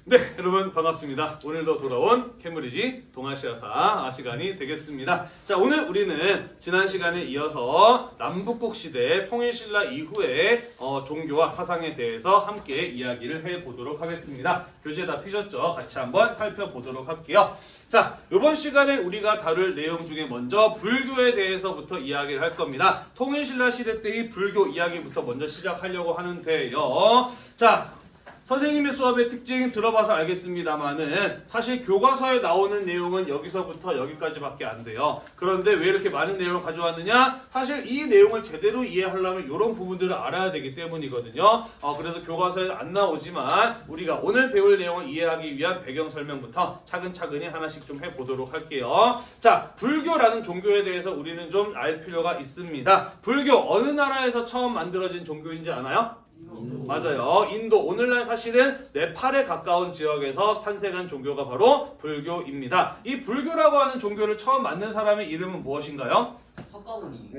네, 여러분 반갑습니다. 오늘도 돌아온 캠브리지 동아시아사 시간이 되겠습니다. 자, 오늘 우리는 지난 시간에 이어서 남북국 시대 통일신라 이후의 종교와 사상에 대해서 함께 이야기를 해보도록 하겠습니다. 교재 다 피셨죠? 같이 한번 살펴보도록 할게요. 자, 이번 시간에 우리가 다룰 내용 중에 먼저 불교에 대해서부터 이야기를 할 겁니다. 통일신라 시대 때의 불교 이야기부터 먼저 시작하려고 하는데요. 자, 선생님의 수업의 특징 들어봐서 알겠습니다만은 사실 교과서에 나오는 내용은 여기서부터 여기까지밖에 안 돼요. 그런데 왜 이렇게 많은 내용을 가져왔느냐? 사실 이 내용을 제대로 이해하려면 이런 부분들을 알아야 되기 때문이거든요. 그래서 교과서에 안 나오지만 우리가 오늘 배울 내용을 이해하기 위한 배경 설명부터 차근차근히 하나씩 좀 해보도록 할게요. 자, 불교라는 종교에 대해서 우리는 좀 알 필요가 있습니다. 불교 어느 나라에서 처음 만들어진 종교인지 아나요? 맞아요. 인도. 오늘날 사실은 네팔에 가까운 지역에서 탄생한 종교가 바로 불교입니다. 이 불교라고 하는 종교를 처음 만든 사람의 이름은 무엇인가요? 석가모니.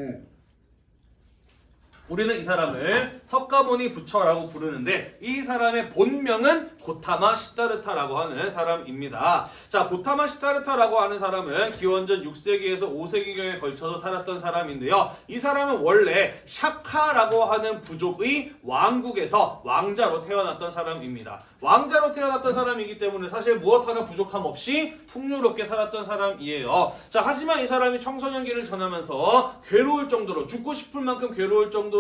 우리는 이 사람을 석가모니 부처라고 부르는데 이 사람의 본명은 고타마 시다르타라고 하는 사람입니다. 자, 고타마 시다르타라고 하는 사람은 기원전 6세기에서 5세기경에 걸쳐서 살았던 사람인데요. 이 사람은 원래 샤카라고 하는 부족의 왕국에서 왕자로 태어났던 사람입니다. 왕자로 태어났던 사람이기 때문에 사실 무엇 하나 부족함 없이 풍요롭게 살았던 사람이에요. 자, 하지만 이 사람이 청소년기를 지나면서 괴로울 정도로, 죽고 싶을 만큼 괴로울 정도로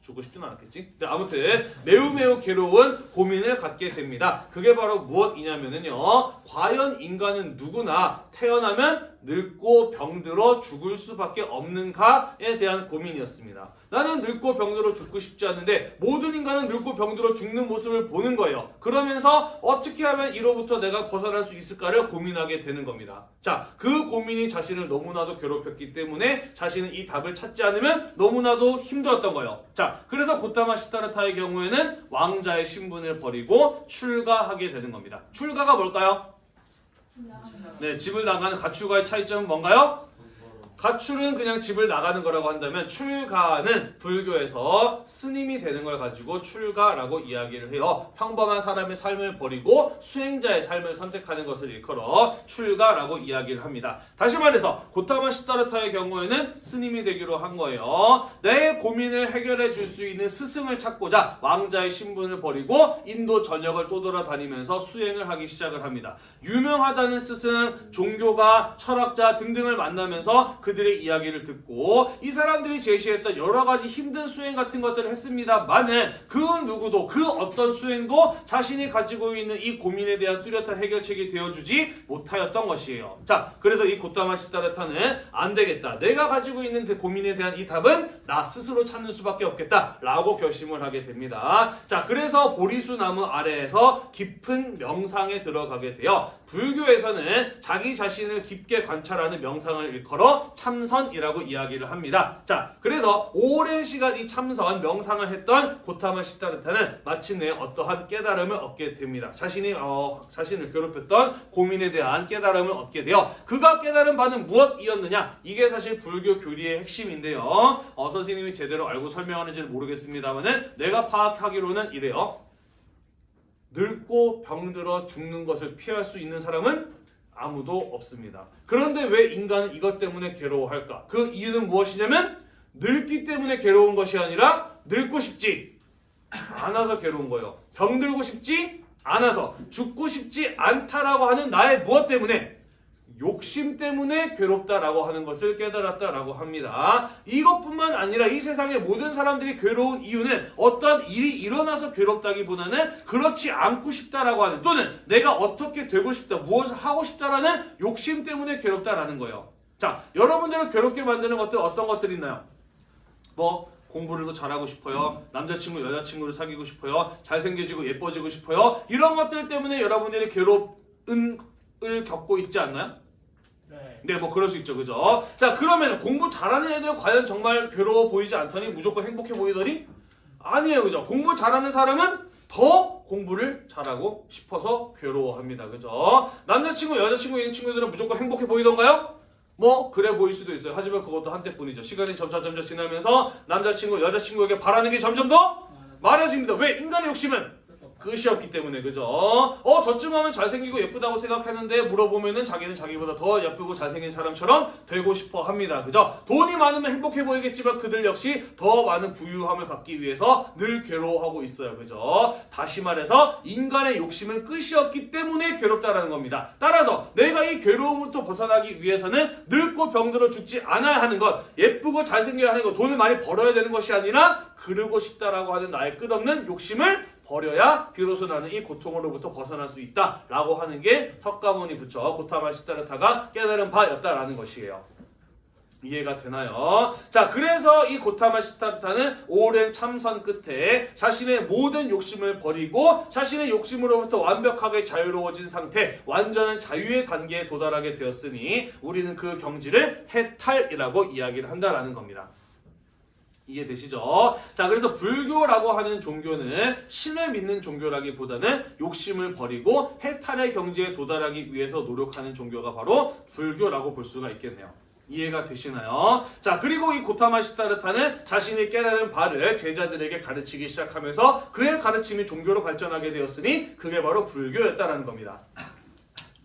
죽고 싶진 않았겠지? 근데 아무튼 매우 괴로운 고민을 갖게 됩니다. 그게 바로 무엇이냐면요. 과연 인간은 누구나 태어나면 늙고 병들어 죽을 수밖에 없는가에 대한 고민이었습니다. 나는 늙고 병들어 죽고 싶지 않은데 모든 인간은 늙고 병들어 죽는 모습을 보는 거예요. 그러면서 어떻게 하면 이로부터 내가 벗어날 수 있을까를 고민하게 되는 겁니다. 자, 그 고민이 자신을 너무나도 괴롭혔기 때문에 자신은 이 답을 찾지 않으면 너무나도 힘들었던 거예요. 자, 그래서 고타마 시다르타의 경우에는 왕자의 신분을 버리고 출가하게 되는 겁니다. 출가가 뭘까요? 네, 집을 나가는 가출과의 차이점은 뭔가요? 가출은 그냥 집을 나가는 거라고 한다면 출가는 불교에서 스님이 되는 걸 가지고 출가라고 이야기를 해요. 평범한 사람의 삶을 버리고 수행자의 삶을 선택하는 것을 일컬어 출가라고 이야기를 합니다. 다시 말해서 고타마 시다르타의 경우에는 스님이 되기로 한 거예요. 내 고민을 해결해 줄 수 있는 스승을 찾고자 왕자의 신분을 버리고 인도 전역을 떠돌아다니면서 수행을 하기 시작을 합니다. 유명하다는 스승, 종교가, 철학자 등등을 만나면서 그들의 이야기를 듣고 이 사람들이 제시했던 여러 가지 힘든 수행 같은 것들을 했습니다만은 그 누구도 그 어떤 수행도 자신이 가지고 있는 이 고민에 대한 뚜렷한 해결책이 되어주지 못하였던 것이에요. 자, 그래서 이 고타마 시다르타는 안 되겠다. 내가 가지고 있는 그 고민에 대한 이 답은 나 스스로 찾는 수밖에 없겠다 라고 결심을 하게 됩니다. 자, 그래서 보리수 나무 아래에서 깊은 명상에 들어가게 돼요. 불교에서는 자기 자신을 깊게 관찰하는 명상을 일컬어 참선이라고 이야기를 합니다. 자, 그래서 오랜 시간 이 참선, 명상을 했던 고타마 시다르타는 마침내 어떠한 깨달음을 얻게 됩니다. 자신을 괴롭혔던 고민에 대한 깨달음을 얻게 돼요. 그가 깨달은 바는 무엇이었느냐? 이게 사실 불교 교리의 핵심인데요. 선생님이 제대로 알고 설명하는지는 모르겠습니다만은 내가 파악하기로는 이래요. 늙고 병들어 죽는 것을 피할 수 있는 사람은 아무도 없습니다. 그런데 왜 인간은 이것 때문에 괴로워할까? 그 이유는 무엇이냐면 늙기 때문에 괴로운 것이 아니라 늙고 싶지 않아서 괴로운 거예요. 병들고 싶지 않아서, 죽고 싶지 않다라고 하는 나의 무엇 때문에? 욕심 때문에 괴롭다라고 하는 것을 깨달았다라고 합니다. 이것뿐만 아니라 이 세상의 모든 사람들이 괴로운 이유는 어떤 일이 일어나서 괴롭다기보다는 그렇지 않고 싶다라고 하는, 또는 내가 어떻게 되고 싶다, 무엇을 하고 싶다라는 욕심 때문에 괴롭다라는 거예요. 자, 여러분들을 괴롭게 만드는 것들 어떤 것들이 있나요? 공부를 더 잘하고 싶어요. 남자친구, 여자친구를 사귀고 싶어요. 잘생겨지고 예뻐지고 싶어요. 이런 것들 때문에 여러분들이 괴로움을 겪고 있지 않나요? 네, 그럴 수 있죠. 그죠? 자, 그러면 공부 잘하는 애들은 과연 정말 괴로워 보이지 않더니 무조건 행복해 보이더니? 아니에요. 그죠? 공부 잘하는 사람은 더 공부를 잘하고 싶어서 괴로워합니다. 그죠? 남자친구, 여자친구 있는 친구들은 무조건 행복해 보이던가요? 그래 보일 수도 있어요. 하지만 그것도 한때뿐이죠. 시간이 점차 지나면서 남자친구, 여자친구에게 바라는 게 점점 더 많아집니다. 왜? 인간의 욕심은 끝이 없기 때문에 그죠? 저쯤 하면 잘생기고 예쁘다고 생각했는데 물어보면은 자기는 자기보다 더 예쁘고 잘생긴 사람처럼 되고 싶어 합니다. 그죠? 돈이 많으면 행복해 보이겠지만 그들 역시 더 많은 부유함을 받기 위해서 늘 괴로워하고 있어요. 그죠? 다시 말해서 인간의 욕심은 끝이 없기 때문에 괴롭다라는 겁니다. 따라서 내가 이 괴로움부터 벗어나기 위해서는 늙고 병들어 죽지 않아야 하는 것, 예쁘고 잘생겨야 하는 것, 돈을 많이 벌어야 되는 것이 아니라 그러고 싶다라고 하는 나의 끝없는 욕심을 버려야 비로소 나는 이 고통으로부터 벗어날 수 있다라고 하는 게 석가모니 부처 고타마 시다르타가 깨달은 바였다라는 것이에요. 이해가 되나요? 자, 그래서 이 고타마 시다르타는 오랜 참선 끝에 자신의 모든 욕심을 버리고 자신의 욕심으로부터 완벽하게 자유로워진 상태, 완전한 자유의 단계에 도달하게 되었으니 우리는 그 경지를 해탈이라고 이야기를 한다라는 겁니다. 이해되시죠? 자, 그래서 불교라고 하는 종교는 신을 믿는 종교라기보다는 욕심을 버리고 해탈의 경지에 도달하기 위해서 노력하는 종교가 바로 불교라고 볼 수가 있겠네요. 이해가 되시나요? 자, 그리고 이 고타마 시다르타는 자신이 깨달은 바를 제자들에게 가르치기 시작하면서 그의 가르침이 종교로 발전하게 되었으니 그게 바로 불교였다라는 겁니다.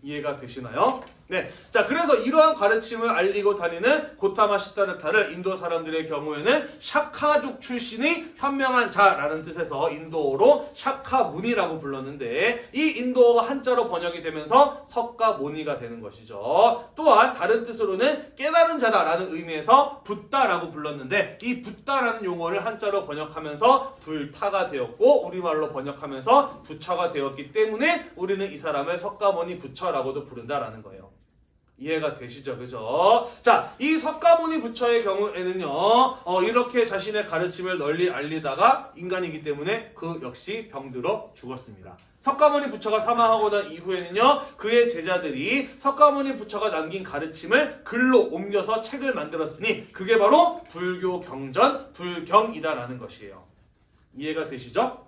이해가 되시나요? 네. 자, 그래서 이러한 가르침을 알리고 다니는 고타마 시다르타를 인도 사람들의 경우에는 샤카족 출신의 현명한 자라는 뜻에서 인도어로 샤카무니라고 불렀는데 이 인도어가 한자로 번역이 되면서 석가모니가 되는 것이죠. 또한 다른 뜻으로는 깨달은 자다라는 의미에서 붓다라고 불렀는데 이 붓다라는 용어를 한자로 번역하면서 불타가 되었고 우리말로 번역하면서 부처가 되었기 때문에 우리는 이 사람을 석가모니 부처라고도 부른다라는 거예요. 이해가 되시죠? 그죠? 자, 이 석가모니 부처의 경우에는요, 이렇게 자신의 가르침을 널리 알리다가 인간이기 때문에 그 역시 병들어 죽었습니다. 석가모니 부처가 사망하고 난 이후에는요, 그의 제자들이 석가모니 부처가 남긴 가르침을 글로 옮겨서 책을 만들었으니 그게 바로 불교 경전, 불경이다라는 것이에요. 이해가 되시죠?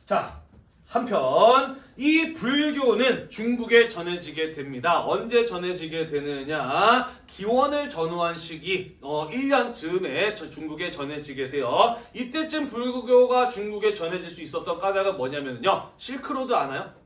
자, 한편 이 불교는 중국에 전해지게 됩니다. 언제 전해지게 되느냐? 기원을 전후한 시기 1년 즈음에 중국에 전해지게 돼요. 이때쯤 불교가 중국에 전해질 수 있었던 까닭은 뭐냐면요. 실크로드 아나요?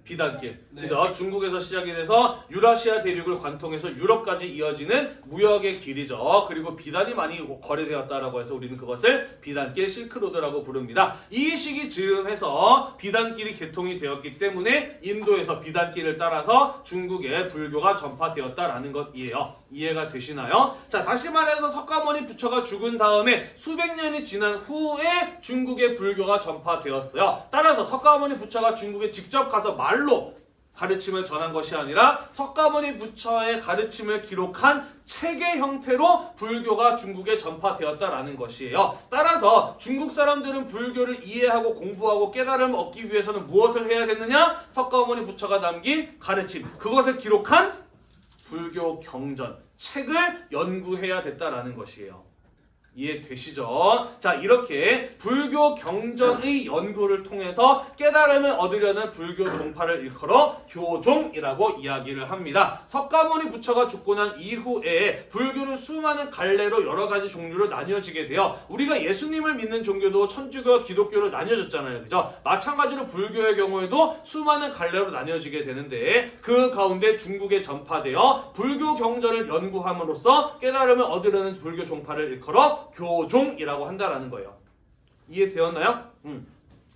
비단길. 네. 그죠? 중국에서 시작이 돼서 유라시아 대륙을 관통해서 유럽까지 이어지는 무역의 길이죠. 그리고 비단이 많이 거래되었다라고 해서 우리는 그것을 비단길 실크로드라고 부릅니다. 이 시기 즈음해서 비단길이 개통이 되었기 때문에 인도에서 비단길을 따라서 중국에 불교가 전파되었다라는 것이에요. 이해가 되시나요? 자, 다시 말해서 석가모니 부처가 죽은 다음에 수백 년이 지난 후에 중국의 불교가 전파되었어요. 따라서 석가모니 부처가 중국에 직접 가서 말로 가르침을 전한 것이 아니라 석가모니 부처의 가르침을 기록한 책의 형태로 불교가 중국에 전파되었다라는 것이에요. 따라서 중국 사람들은 불교를 이해하고 공부하고 깨달음을 얻기 위해서는 무엇을 해야 되느냐? 석가모니 부처가 남긴 가르침, 그것을 기록한 불교 경전, 책을 연구해야 됐다라는 것이에요. 이해되시죠? 자, 이렇게 불교 경전의 연구를 통해서 깨달음을 얻으려는 불교 종파를 일컬어 교종이라고 이야기를 합니다. 석가모니 부처가 죽고 난 이후에 불교는 수많은 갈래로 여러 가지 종류로 나뉘어지게 돼요. 우리가 예수님을 믿는 종교도 천주교와 기독교로 나뉘어졌잖아요. 그죠? 마찬가지로 불교의 경우에도 수많은 갈래로 나뉘어지게 되는데 그 가운데 중국에 전파되어 불교 경전을 연구함으로써 깨달음을 얻으려는 불교 종파를 일컬어 교종이라고 한다라는 거예요. 이해되었나요?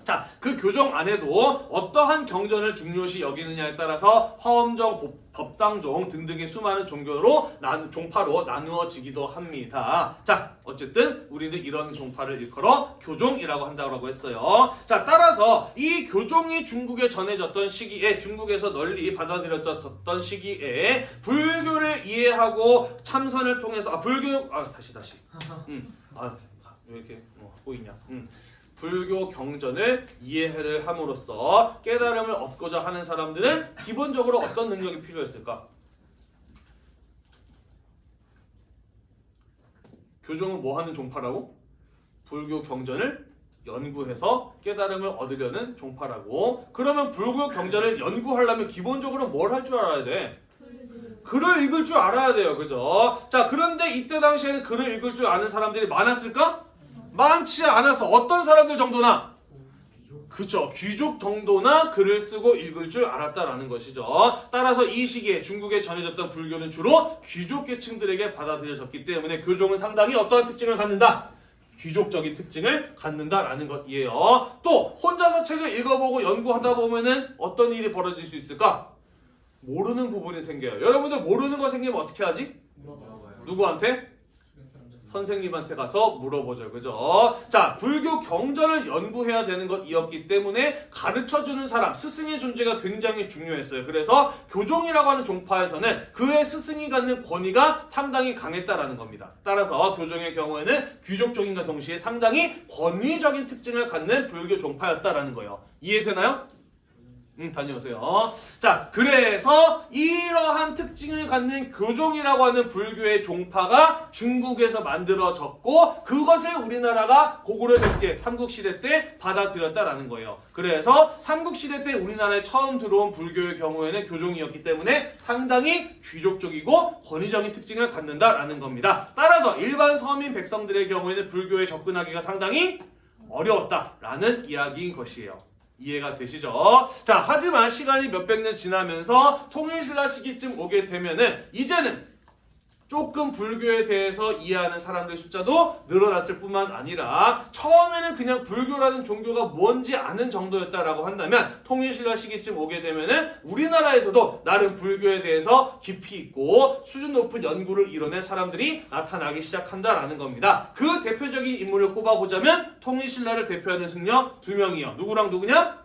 자, 그 교종 안에도 어떠한 경전을 중요시 여기느냐에 따라서 화엄종, 법상종 등등의 수많은 종교로 종파로 나누어지기도 합니다. 자, 어쨌든 우리는 이런 종파를 일컬어 교종이라고 한다고 했어요. 자, 따라서 이 교종이 중국에 전해졌던 시기에, 중국에서 널리 받아들여졌던 시기에 불교를 이해하고 참선을 통해서 다시 왜 이렇게 보이냐? 불교 경전을 이해를 함으로써 깨달음을 얻고자 하는 사람들은 기본적으로 어떤 능력이 필요했을까? 교종은 뭐 하는 종파라고? 불교 경전을 연구해서 깨달음을 얻으려는 종파라고. 그러면 불교 경전을 연구하려면 기본적으로 뭘 할 줄 알아야 돼? 글을 읽을 줄 알아야 돼요. 그죠? 자, 그런데 이때 당시에는 글을 읽을 줄 아는 사람들이 많았을까? 많지 않아서 어떤 사람들 정도나? 그죠. 귀족 정도나 글을 쓰고 읽을 줄 알았다라는 것이죠. 따라서 이 시기에 중국에 전해졌던 불교는 주로 귀족 계층들에게 받아들여졌기 때문에 교종은 상당히 어떠한 특징을 갖는다? 귀족적인 특징을 갖는다라는 것이에요. 또 혼자서 책을 읽어보고 연구하다 보면은 어떤 일이 벌어질 수 있을까? 모르는 부분이 생겨요. 여러분들 모르는 거 생기면 어떻게 하지? 누구한테? 선생님한테 가서 물어보죠. 그죠? 자, 불교 경전을 연구해야 되는 것이었기 때문에 가르쳐주는 사람, 스승의 존재가 굉장히 중요했어요. 그래서 교종이라고 하는 종파에서는 그의 스승이 갖는 권위가 상당히 강했다라는 겁니다. 따라서 교종의 경우에는 귀족적인과 동시에 상당히 권위적인 특징을 갖는 불교 종파였다라는 거예요. 이해되나요? 다녀오세요. 자, 그래서 이러한 특징을 갖는 교종이라고 하는 불교의 종파가 중국에서 만들어졌고 그것을 우리나라가 고구려 백제 삼국시대 때 받아들였다라는 거예요. 그래서 삼국시대 때 우리나라에 처음 들어온 불교의 경우에는 교종이었기 때문에 상당히 귀족적이고 권위적인 특징을 갖는다라는 겁니다. 따라서 일반 서민 백성들의 경우에는 불교에 접근하기가 상당히 어려웠다라는 이야기인 것이에요. 이해가 되시죠? 자, 하지만 시간이 몇백 년 지나면서 통일신라 시기쯤 오게 되면은 이제는 조금 불교에 대해서 이해하는 사람들의 숫자도 늘어났을 뿐만 아니라 처음에는 그냥 불교라는 종교가 뭔지 아는 정도였다라고 한다면 통일신라 시기쯤 오게 되면은 우리나라에서도 나름 불교에 대해서 깊이 있고 수준 높은 연구를 이뤄낸 사람들이 나타나기 시작한다라는 겁니다. 그 대표적인 인물을 꼽아보자면 통일신라를 대표하는 승려 두 명이요. 누구랑 누구냐?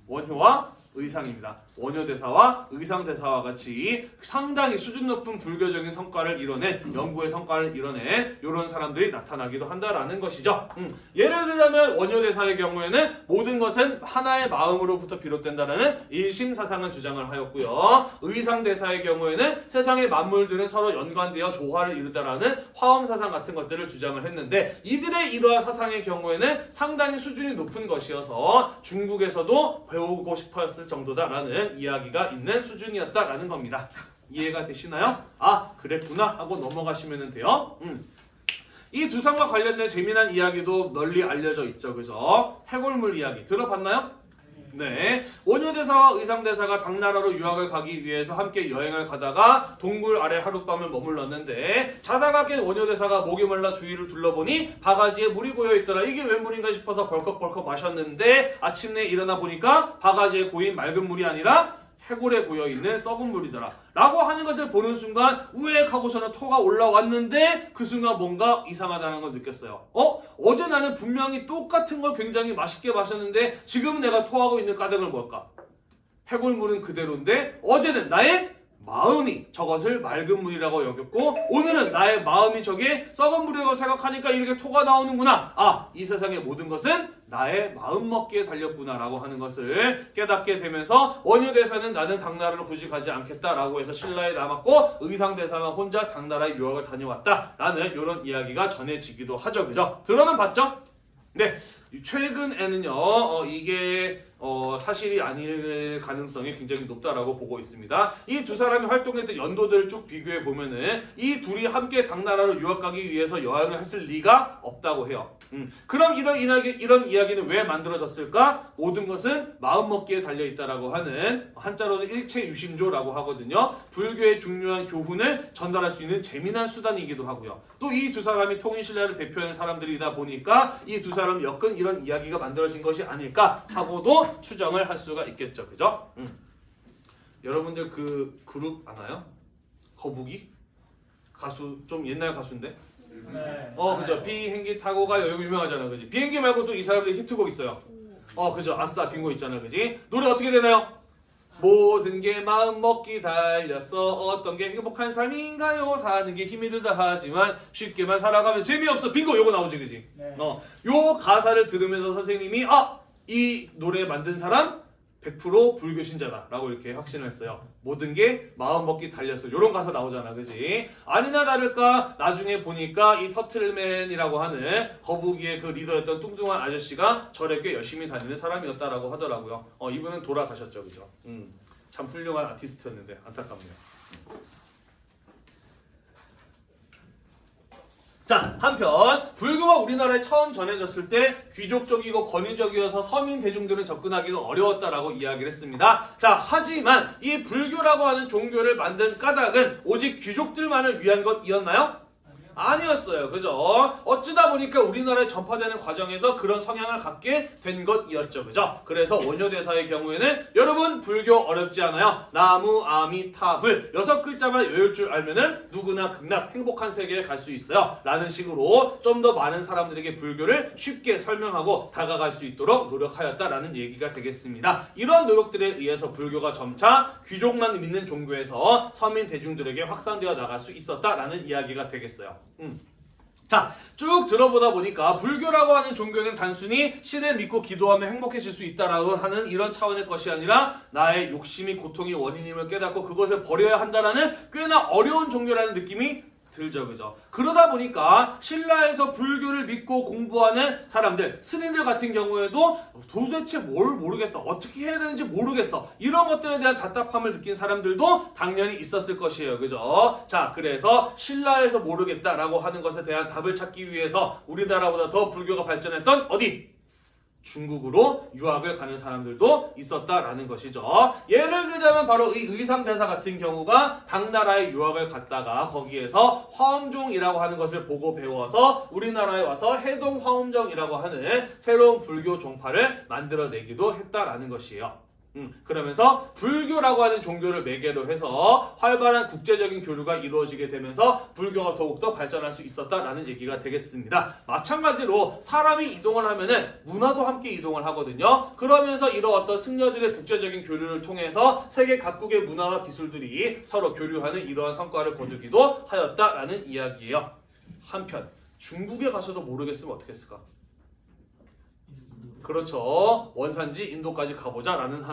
원효와 의상입니다. 원효대사와 의상대사와 같이 상당히 수준 높은 불교적인 성과를 이뤄낸 연구의 성과를 이뤄낸 이런 사람들이 나타나기도 한다라는 것이죠. 예를 들자면 원효대사의 경우에는 모든 것은 하나의 마음으로부터 비롯된다라는 일심사상을 주장을 하였고요. 의상대사의 경우에는 세상의 만물들은 서로 연관되어 조화를 이루다라는 화엄사상 같은 것들을 주장을 했는데 이들의 이러한 사상의 경우에는 상당히 수준이 높은 것이어서 중국에서도 배우고 싶었을 정도다라는 이야기가 있는 수준이었다라는 겁니다. 이해가 되시나요? 아, 그랬구나 하고 넘어가시면 돼요. 이 두상과 관련된 재미난 이야기도 널리 알려져 있죠. 그죠? 해골물 이야기 들어봤나요? 네. 원효대사와 의상대사가 당나라로 유학을 가기 위해서 함께 여행을 가다가 동굴 아래 하룻밤을 머물렀는데 자다가 깬 원효대사가 목이 말라 주위를 둘러보니 바가지에 물이 고여있더라. 이게 웬 물인가 싶어서 벌컥벌컥 마셨는데 아침내 일어나 보니까 바가지에 고인 맑은 물이 아니라 해골에 고여있는 썩은 물이더라 라고 하는 것을 보는 순간 우액하고서는 토가 올라왔는데 그 순간 뭔가 이상하다는 걸 느꼈어요. 어제 나는 분명히 똑같은 걸 굉장히 맛있게 마셨는데 지금 내가 토하고 있는 까닭은 뭘까? 해골물은 그대로인데 어제는 나의 마음이 저것을 맑은 물이라고 여겼고 오늘은 나의 마음이 저게 썩은 물이라고 생각하니까 이렇게 토가 나오는구나. 아, 이 세상의 모든 것은 나의 마음먹기에 달렸구나 라고 하는 것을 깨닫게 되면서 원효대사는 나는 당나라로 굳이 가지 않겠다라고 해서 신라에 남았고 의상대사는 혼자 당나라에 유학을 다녀왔다 라는 이런 이야기가 전해지기도 하죠. 그죠? 들어는 봤죠? 네, 최근에는요 이게 사실이 아닐 가능성이 굉장히 높다라고 보고 있습니다. 이 두 사람이 활동했던 연도들을 쭉 비교해 보면은 이 둘이 함께 당나라로 유학 가기 위해서 여행을 했을 리가 없다고 해요. 그럼 이런 이야기는 왜 만들어졌을까? 모든 것은 마음먹기에 달려있다라고 하는 한자로는 일체유심조라고 하거든요. 불교의 중요한 교훈을 전달할 수 있는 재미난 수단이기도 하고요. 또 이 두 사람이 통일신라를 대표하는 사람들이다 보니까 이 두 사람 엮은 이런 이야기가 만들어진 것이 아닐까 하고도 추정을 할 수가 있겠죠. 그죠? 여러분들 그 그룹 아나요? 거북이? 가수 좀 옛날 가수인데? 네. 그죠. 비행기 타고 가요. 여기 유명하잖아. 그지? 비행기 말고 또 이 사람들이 히트곡 있어요. 그죠. 아싸 빙고 있잖아. 그지? 노래 어떻게 되나요? 모든 게 마음 먹기 달렸어. 어떤 게 행복한 삶인가요? 사는 게 힘이 들다 하지만 쉽게만 살아가면 재미없어. 빙고 요거 나오지. 그지? 네. 요 가사를 들으면서 선생님이 이 노래 만든 사람 100% 불교 신자다 라고 이렇게 확신을 했어요. 모든 게 마음 먹기 달렸어. 요런 가사 나오잖아. 그지? 아니나 다를까 나중에 보니까 이 터틀맨이라고 하는 거북이의 그 리더였던 뚱뚱한 아저씨가 절에 꽤 열심히 다니는 사람이었다라고 하더라고요. 이분은 돌아가셨죠. 그죠? 참 훌륭한 아티스트였는데 안타깝네요. 자, 한편 불교가 우리나라에 처음 전해졌을 때 귀족적이고 권위적이어서 서민 대중들은 접근하기가 어려웠다라고 이야기를 했습니다. 자, 하지만 이 불교라고 하는 종교를 만든 까닭은 오직 귀족들만을 위한 것이었나요? 아니었어요. 그죠? 어쩌다 보니까 우리나라에 전파되는 과정에서 그런 성향을 갖게 된 것이었죠. 그죠? 그래서 원효대사의 경우에는 여러분 불교 어렵지 않아요. 나무 아미타불 6글자만 외울 줄 알면은 누구나 극락 행복한 세계에 갈 수 있어요. 라는 식으로 좀 더 많은 사람들에게 불교를 쉽게 설명하고 다가갈 수 있도록 노력하였다라는 얘기가 되겠습니다. 이런 노력들에 의해서 불교가 점차 귀족만 믿는 종교에서 서민 대중들에게 확산되어 나갈 수 있었다라는 이야기가 되겠어요. 자, 쭉 들어보다 보니까 불교라고 하는 종교는 단순히 신을 믿고 기도하면 행복해질 수 있다라고 하는 이런 차원의 것이 아니라 나의 욕심이 고통이 원인임을 깨닫고 그것을 버려야 한다라는 꽤나 어려운 종교라는 느낌이 들죠. 그죠? 그러다 보니까 신라에서 불교를 믿고 공부하는 사람들, 스님들 같은 경우에도 도대체 뭘 모르겠다, 어떻게 해야 되는지 모르겠어, 이런 것들에 대한 답답함을 느낀 사람들도 당연히 있었을 것이에요. 그죠? 자, 그래서 신라에서 모르겠다라고 하는 것에 대한 답을 찾기 위해서 우리나라보다 더 불교가 발전했던 어디? 중국으로 유학을 가는 사람들도 있었다라는 것이죠. 예를 들자면 바로 이 의상대사 같은 경우가 당나라에 유학을 갔다가 거기에서 화엄종이라고 하는 것을 보고 배워서 우리나라에 와서 해동화엄정이라고 하는 새로운 불교 종파를 만들어내기도 했다라는 것이에요. 그러면서 불교라고 하는 종교를 매개로 해서 활발한 국제적인 교류가 이루어지게 되면서 불교가 더욱더 발전할 수 있었다라는 얘기가 되겠습니다. 마찬가지로 사람이 이동을 하면은 문화도 함께 이동을 하거든요. 그러면서 이런 어떤 승려들의 국제적인 교류를 통해서 세계 각국의 문화와 기술들이 서로 교류하는 이러한 성과를 거두기도 하였다라는 이야기예요. 한편 중국에 가서도 모르겠으면 어떻게 했을까? 그렇죠. 원산지 인도까지 가보자 라는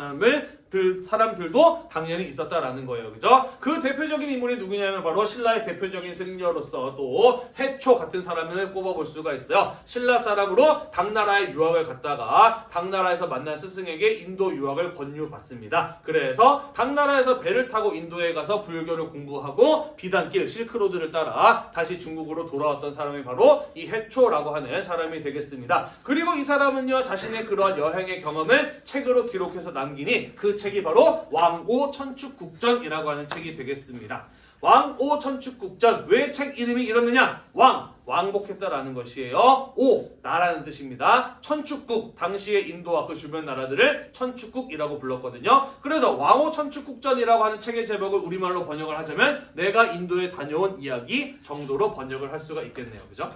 사람들도 당연히 있었다라는 거예요. 그죠? 그 대표적인 인물이 누구냐면 바로 신라의 대표적인 승려로서 또 해초 같은 사람을 꼽아볼 수가 있어요. 신라 사람으로 당나라에 유학을 갔다가 당나라에서 만난 스승에게 인도 유학을 권유받습니다. 그래서 당나라에서 배를 타고 인도에 가서 불교를 공부하고 비단길 실크로드를 따라 다시 중국으로 돌아왔던 사람이 바로 이 해초라고 하는 사람이 되겠습니다. 그리고 이 사람은요, 자신의 그러한 여행의 경험을 책으로 기록해서 남기니 그 책이 바로 왕오천축국전이라고 하는 책이 되겠습니다. 왕오천축국전, 왜 책 이름이 이렇느냐? 왕복했다라는 것이에요. 오, 나라는 뜻입니다. 천축국, 당시의 인도와 그 주변 나라들을 천축국이라고 불렀거든요. 그래서 왕오천축국전이라고 하는 책의 제목을 우리말로 번역을 하자면 내가 인도에 다녀온 이야기 정도로 번역을 할 수가 있겠네요. 그죠?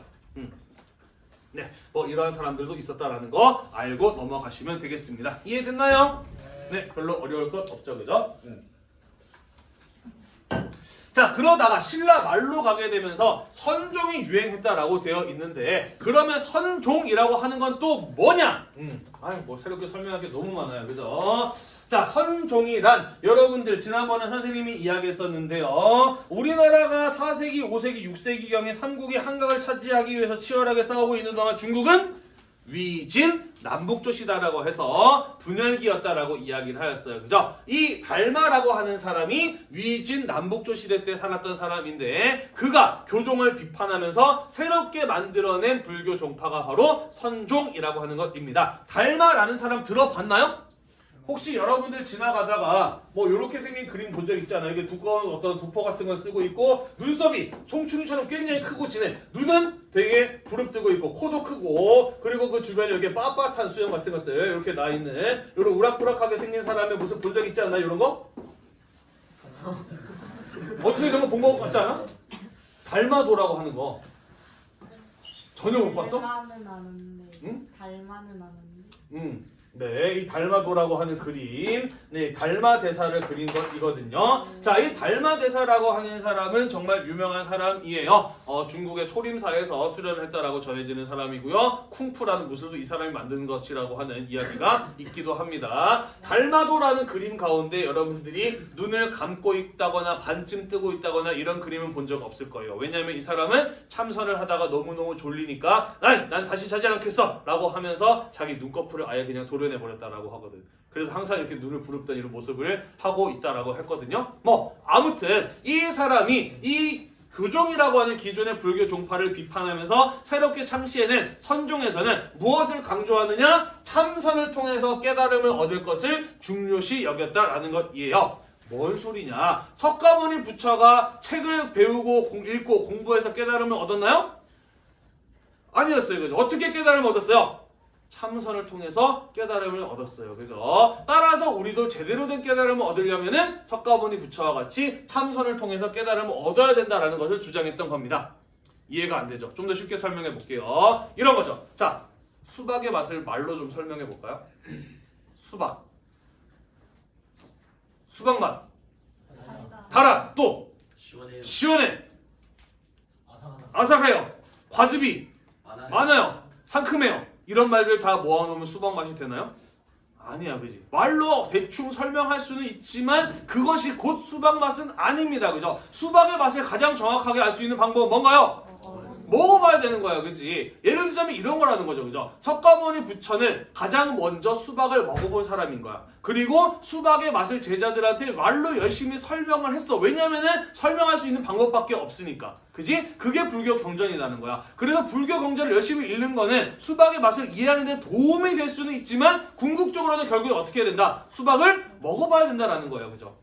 네, 뭐 이러한 사람들도 있었다라는 거 알고 넘어가시면 되겠습니다. 이해됐나요? 네, 별로 어려울 것 없죠, 그죠? 자, 그러다가 신라 말로 가게 되면서 선종이 유행했다라고 되어 있는데 그러면 선종이라고 하는 건 또 뭐냐? 뭐 새롭게 설명할 게 너무 많아요, 그죠? 자, 선종이란 여러분들 지난번에 선생님이 이야기했었는데요. 우리나라가 4세기, 5세기, 6세기경에 삼국이 한강을 차지하기 위해서 치열하게 싸우고 있는 동안 중국은 위진 남북조시다라고 해서 분열기였다라고 이야기를 하였어요. 그죠? 이 달마라고 하는 사람이 위진 남북조시대 때 살았던 사람인데 그가 교종을 비판하면서 새롭게 만들어낸 불교 종파가 바로 선종이라고 하는 것입니다. 달마라는 사람 들어봤나요? 혹시 여러분들 지나가다가 뭐 이렇게 생긴 그림 본 적 있잖아요. 이게 두꺼운 어떤 도포 같은 걸 쓰고 있고 눈썹이 송충이처럼 굉장히 크고 진해. 눈은 되게 부릅뜨고 있고 코도 크고 그리고 그 주변에 이렇게 빳빳한 수염 같은 것들 이렇게 나 있는 이런 우락부락하게 생긴 사람의 모습 본 적 있지 않나요? 이런 거? 어디서 이런 거 본 거 같지 않아? 달마도라고 하는 거 전혀 못 봤어? 달마는 아는데. 응? 달마는 아는데. 네, 이 달마도라고 하는 그림, 네, 달마대사를 그린 것이거든요. 자, 이 달마대사라고 하는 사람은 정말 유명한 사람이에요. 중국의 소림사에서 수련했다라고 전해지는 사람이고요. 쿵푸라는 무술도 이 사람이 만든 것이라고 하는 이야기가 있기도 합니다. 달마도라는 그림 가운데 여러분들이 눈을 감고 있다거나 반쯤 뜨고 있다거나 이런 그림은 본 적 없을 거예요. 왜냐하면 이 사람은 참선을 하다가 너무너무 졸리니까 난 다시 자지 않겠어! 라고 하면서 자기 눈꺼풀을 아예 그냥 도려내버렸다라고 하거든. 그래서 항상 이렇게 눈을 부릅던 이런 모습을 하고 있다라고 했거든요. 뭐 아무튼 이 사람이 이 교종이라고 하는 기존의 불교 종파를 비판하면서 새롭게 창시해낸 선종에서는 무엇을 강조하느냐? 참선을 통해서 깨달음을 얻을 것을 중요시 여겼다라는 것이에요. 뭔 소리냐? 석가모니 부처가 책을 배우고 읽고 공부해서 깨달음을 얻었나요? 아니었어요. 그죠? 어떻게 깨달음을 얻었어요? 참선을 통해서 깨달음을 얻었어요. 그죠? 따라서 우리도 제대로 된 깨달음을 얻으려면은 석가모니 부처와 같이 참선을 통해서 깨달음을 얻어야 된다라는 것을 주장했던 겁니다. 이해가 안 되죠? 좀 더 쉽게 설명해 볼게요. 이런 거죠. 자, 수박의 맛을 말로 좀 설명해 볼까요? 수박. 수박 맛. 달다. 달아. 또 시원해요. 시원해. 아삭아삭. 아삭해요. 과즙이 많아요. 많아요. 상큼해요. 이런 말들 다 모아놓으면 수박 맛이 되나요? 아니야, 그지? 말로 대충 설명할 수는 있지만 그것이 곧 수박 맛은 아닙니다, 그죠? 수박의 맛을 가장 정확하게 알 수 있는 방법은 뭔가요? 먹어봐야 되는 거야, 그지? 예를 들자면 이런 거라는 거죠, 그죠? 석가모니 부처는 가장 먼저 수박을 먹어본 사람인 거야. 그리고 수박의 맛을 제자들한테 말로 열심히 설명을 했어. 왜냐면은 설명할 수 있는 방법밖에 없으니까. 그지? 그게 불교 경전이라는 거야. 그래서 불교 경전을 열심히 읽는 거는 수박의 맛을 이해하는 데 도움이 될 수는 있지만 궁극적으로는 결국에 어떻게 해야 된다? 수박을 먹어봐야 된다라는 거예요, 그죠?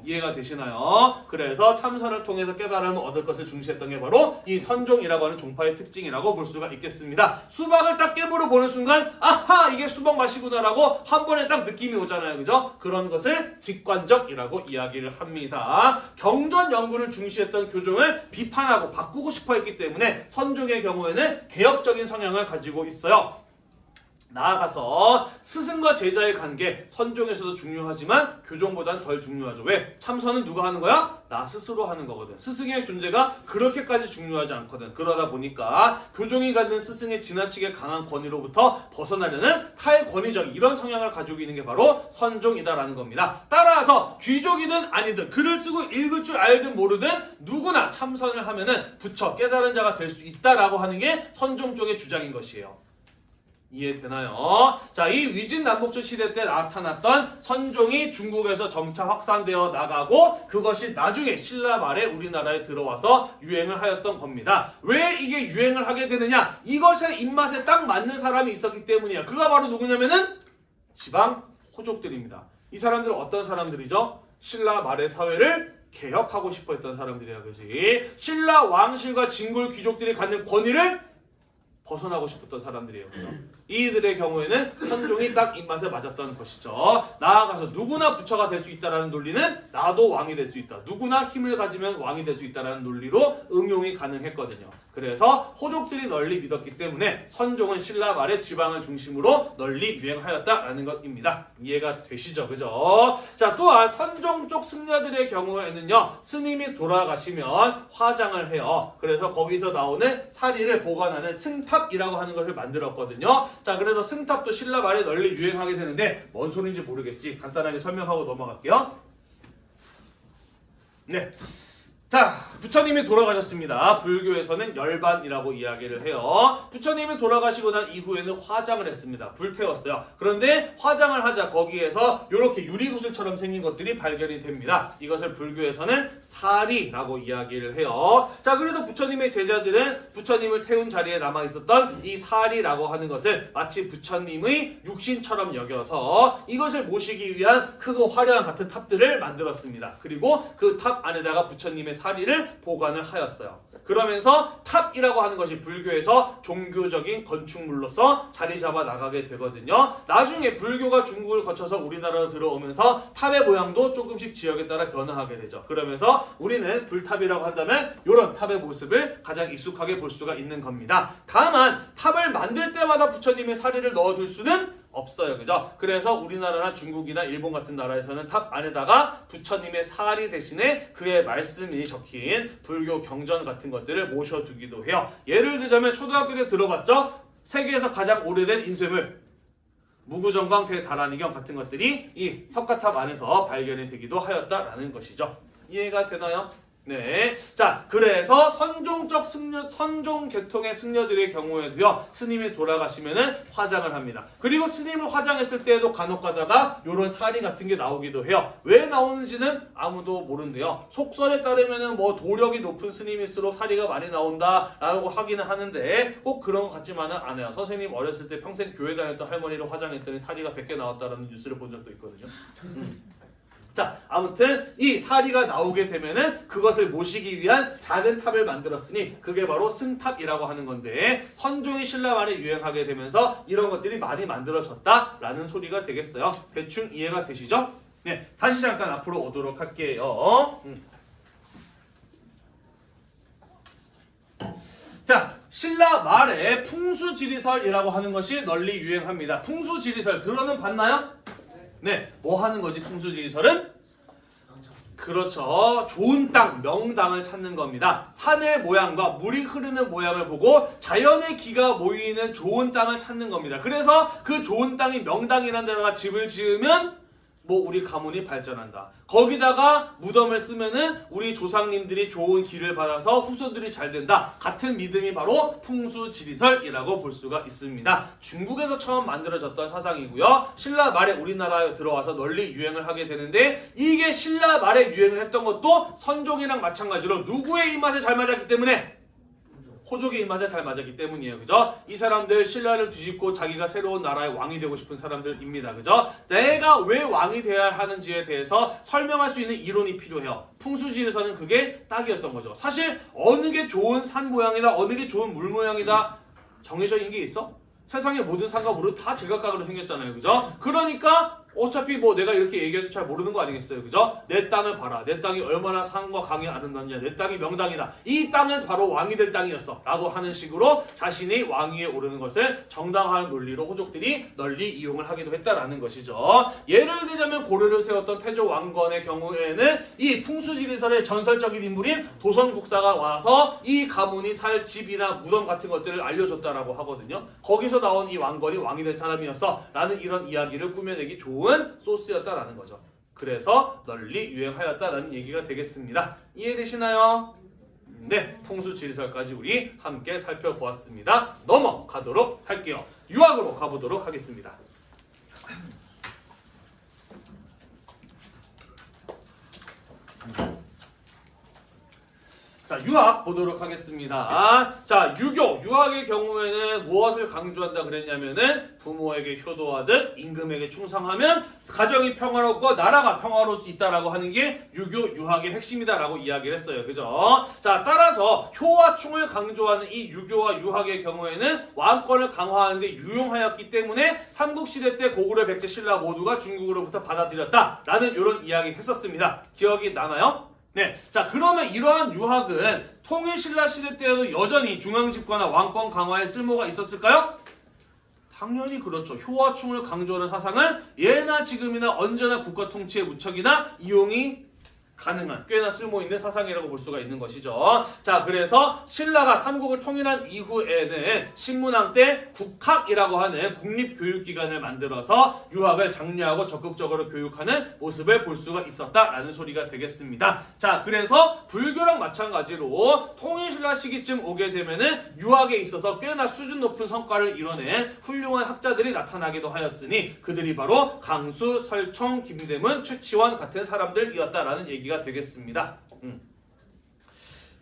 이해가 되시나요? 그래서 참선을 통해서 깨달음을 얻을 것을 중시했던 게 바로 이 선종이라고 하는 종파의 특징이라고 볼 수가 있겠습니다. 수박을 딱 깨물어 보는 순간 아하 이게 수박 맛이구나라고 한 번에 딱 느낌이 오잖아요. 그죠? 그런 것을 직관적이라고 이야기를 합니다. 경전 연구를 중시했던 교종을 비판하고 바꾸고 싶어 했기 때문에 선종의 경우에는 개혁적인 성향을 가지고 있어요. 나아가서 스승과 제자의 관계, 선종에서도 중요하지만 교종보단 덜 중요하죠. 왜? 참선은 누가 하는 거야? 나 스스로 하는 거거든. 스승의 존재가 그렇게까지 중요하지 않거든. 그러다 보니까 교종이 갖는 스승의 지나치게 강한 권위로부터 벗어나려는 탈권위적 이런 성향을 가지고 있는 게 바로 선종이다라는 겁니다. 따라서 귀족이든 아니든 글을 쓰고 읽을 줄 알든 모르든 누구나 참선을 하면은 부처 깨달은 자가 될 수 있다라고 하는 게 선종 쪽의 주장인 것이에요. 이해되나요? 자, 이 위진남북조 시대 때 나타났던 선종이 중국에서 점차 확산되어 나가고 그것이 나중에 신라 말에 우리나라에 들어와서 유행을 하였던 겁니다. 왜 이게 유행을 하게 되느냐? 이것의 입맛에 딱 맞는 사람이 있었기 때문이야. 그가 바로 누구냐면은 지방 호족들입니다. 이 사람들은 어떤 사람들이죠? 신라 말의 사회를 개혁하고 싶어 했던 사람들이야. 그지? 신라 왕실과 진골 귀족들이 갖는 권위를 벗어나고 싶었던 사람들이에요. 그죠? 이들의 경우에는 선종이 딱 입맛에 맞았던 것이죠. 나아가서 누구나 부처가 될 수 있다는 논리는 나도 왕이 될 수 있다. 누구나 힘을 가지면 왕이 될 수 있다는 논리로 응용이 가능했거든요. 그래서 호족들이 널리 믿었기 때문에 선종은 신라 말의 지방을 중심으로 널리 유행하였다라는 것입니다. 이해가 되시죠? 그죠? 자, 또한 선종 쪽 승려들의 경우에는요. 스님이 돌아가시면 화장을 해요. 그래서 거기서 나오는 사리를 보관하는 승탑이라고 하는 것을 만들었거든요. 자, 그래서 승탑도 신라 말에 널리 유행하게 되는데 뭔 소리인지 모르겠지. 간단하게 설명하고 넘어갈게요. 네. 자, 부처님이 돌아가셨습니다. 불교에서는 열반이라고 이야기를 해요. 부처님이 돌아가시고 난 이후에는 화장을 했습니다. 불태웠어요. 그런데 화장을 하자 거기에서 이렇게 유리구슬처럼 생긴 것들이 발견이 됩니다. 이것을 불교에서는 사리라고 이야기를 해요. 자, 그래서 부처님의 제자들은 부처님을 태운 자리에 남아있었던 이 사리라고 하는 것을 마치 부처님의 육신처럼 여겨서 이것을 모시기 위한 크고 화려한 같은 탑들을 만들었습니다. 그리고 그 탑 안에다가 부처님의 사리를 보관을 하였어요. 그러면서 탑이라고 하는 것이 불교에서 종교적인 건축물로서 자리 잡아 나가게 되거든요. 나중에 불교가 중국을 거쳐서 우리나라로 들어오면서 탑의 모양도 조금씩 지역에 따라 변화하게 되죠. 그러면서 우리는 불탑이라고 한다면 이런 탑의 모습을 가장 익숙하게 볼 수가 있는 겁니다. 다만 탑을 만들 때마다 부처님의 사리를 넣어둘 수는 없어요. 그죠? 그래서 우리나라나 중국이나 일본 같은 나라에서는 탑 안에다가 부처님의 사리 대신에 그의 말씀이 적힌 불교 경전 같은 것들을 모셔두기도 해요. 예를 들자면 초등학교 때 들어봤죠? 세계에서 가장 오래된 인쇄물 무구정광 대다라니경 같은 것들이 이 석가탑 안에서 발견이 되기도 하였다라는 것이죠. 이해가 되나요? 네. 자, 그래서 선종 계통의 승려들의 경우에도요, 스님이 돌아가시면은 화장을 합니다. 그리고 스님을 화장했을 때에도 간혹 가다가 요런 사리 같은 게 나오기도 해요. 왜 나오는지는 아무도 모른대요. 속설에 따르면은 뭐 도력이 높은 스님일수록 사리가 많이 나온다라고 하기는 하는데 꼭 그런 것 같지만은 않아요. 선생님 어렸을 때 평생 교회 다녔던 할머니를 화장했더니 사리가 100개 나왔다라는 뉴스를 본 적도 있거든요. 자, 아무튼 이 사리가 나오게 되면은 그것을 모시기 위한 작은 탑을 만들었으니 그게 바로 승탑이라고 하는 건데, 선종이 신라 말에 유행하게 되면서 이런 것들이 많이 만들어졌다라는 소리가 되겠어요. 대충 이해가 되시죠? 네, 다시 잠깐 앞으로 오도록 할게요. 자, 신라 말에 풍수지리설이라고 하는 것이 널리 유행합니다. 풍수지리설 들어는 봤나요? 네, 뭐 하는 거지 풍수지리설은? 그렇죠. 좋은 땅, 명당을 찾는 겁니다. 산의 모양과 물이 흐르는 모양을 보고 자연의 기가 모이는 좋은 땅을 찾는 겁니다. 그래서 그 좋은 땅이 명당이라는 데다가 집을 지으면 뭐 우리 가문이 발전한다. 거기다가 무덤을 쓰면은 우리 조상님들이 좋은 길을 받아서 후손들이 잘 된다. 같은 믿음이 바로 풍수지리설이라고 볼 수가 있습니다. 중국에서 처음 만들어졌던 사상이고요. 신라 말에 우리나라에 들어와서 널리 유행을 하게 되는데, 이게 신라 말에 유행을 했던 것도 선종이랑 마찬가지로 누구의 입맛에 잘 맞았기 때문에? 호족의 입맛에 잘 맞았기 때문이에요. 그죠? 이 사람들 신라를 뒤집고 자기가 새로운 나라의 왕이 되고 싶은 사람들입니다. 그죠? 내가 왜 왕이 되어야 하는지에 대해서 설명할 수 있는 이론이 필요해요. 풍수지리설은 그게 딱이었던 거죠. 사실 어느 게 좋은 산 모양이다, 어느 게 좋은 물 모양이다 정해져 있는 게 있어? 세상의 모든 산과 물은 다 제각각으로 생겼잖아요. 그죠? 그러니까 어차피 뭐 내가 이렇게 얘기해도 잘 모르는 거 아니겠어요. 그죠? 내 땅을 봐라. 내 땅이 얼마나 산과 강이 아름답냐. 내 땅이 명당이다. 이 땅은 바로 왕이 될 땅이었어. 라고 하는 식으로 자신이 왕위에 오르는 것을 정당화하는 논리로 호족들이 널리 이용을 하기도 했다라는 것이죠. 예를 들자면 고려를 세웠던 태조 왕건의 경우에는 이 풍수지리설의 전설적인 인물인 도선국사가 와서 이 가문이 살 집이나 무덤 같은 것들을 알려줬다라고 하거든요. 거기서 나온 이 왕건이 왕이 될 사람이었어. 라는 이런 이야기를 꾸며내기 좋은 소스였다라는 거죠. 그래서 널리 유행하였다라는 얘기가 되겠습니다. 이해되시나요? 네, 풍수지리설까지 우리 함께 살펴보았습니다. 넘어가도록 할게요. 유학으로 가보도록 하겠습니다. 자, 유학 보도록 하겠습니다. 자, 유학의 경우에는 무엇을 강조한다 그랬냐면은 부모에게 효도하듯 임금에게 충성하면 가정이 평화롭고 나라가 평화로울 수 있다라고 하는 게 유학의 핵심이다라고 이야기를 했어요. 그죠? 자, 따라서 효와 충을 강조하는 이 유교와 유학의 경우에는 왕권을 강화하는 데 유용하였기 때문에 삼국시대 때 고구려, 백제, 신라 모두가 중국으로부터 받아들였다라는 이런 이야기 했었습니다. 기억이 나나요? 네, 자, 그러면 이러한 유학은 통일신라 시대 때에도 여전히 중앙집권과 왕권 강화에 쓸모가 있었을까요? 당연히 그렇죠. 효와 충을 강조하는 사상은 예나 지금이나 언제나 국가 통치의 무척이나 이용이 가능한, 꽤나 쓸모있는 사상이라고 볼 수가 있는 것이죠. 자, 그래서 신라가 삼국을 통일한 이후에는 신문왕 때 국학이라고 하는 국립교육기관을 만들어서 유학을 장려하고 적극적으로 교육하는 모습을 볼 수가 있었다라는 소리가 되겠습니다. 자, 그래서 불교랑 마찬가지로 통일신라 시기쯤 오게 되면은 유학에 있어서 꽤나 수준 높은 성과를 이뤄낸 훌륭한 학자들이 나타나기도 하였으니 그들이 바로 강수, 설총, 김대문, 최치원 같은 사람들이었다라는 얘기가 되겠습니다.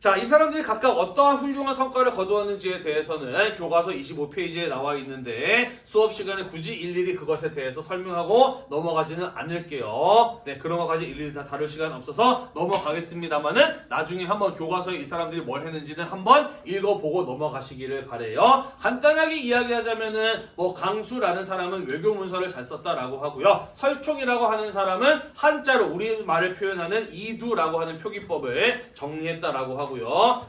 자, 이 사람들이 각각 어떠한 훌륭한 성과를 거두었는지에 대해서는 교과서 25페이지에 나와 있는데 수업 시간에 굳이 일일이 그것에 대해서 설명하고 넘어가지는 않을게요. 네, 그런 것까지 일일이 다 다룰 시간 없어서 넘어가겠습니다만은 나중에 한번 교과서에 이 사람들이 뭘 했는지는 한번 읽어보고 넘어가시기를 바래요. 간단하게 이야기하자면은 뭐 강수라는 사람은 외교 문서를 잘 썼다라고 하고요. 설총이라고 하는 사람은 한자로 우리말을 표현하는 이두라고 하는 표기법을 정리했다라고 하고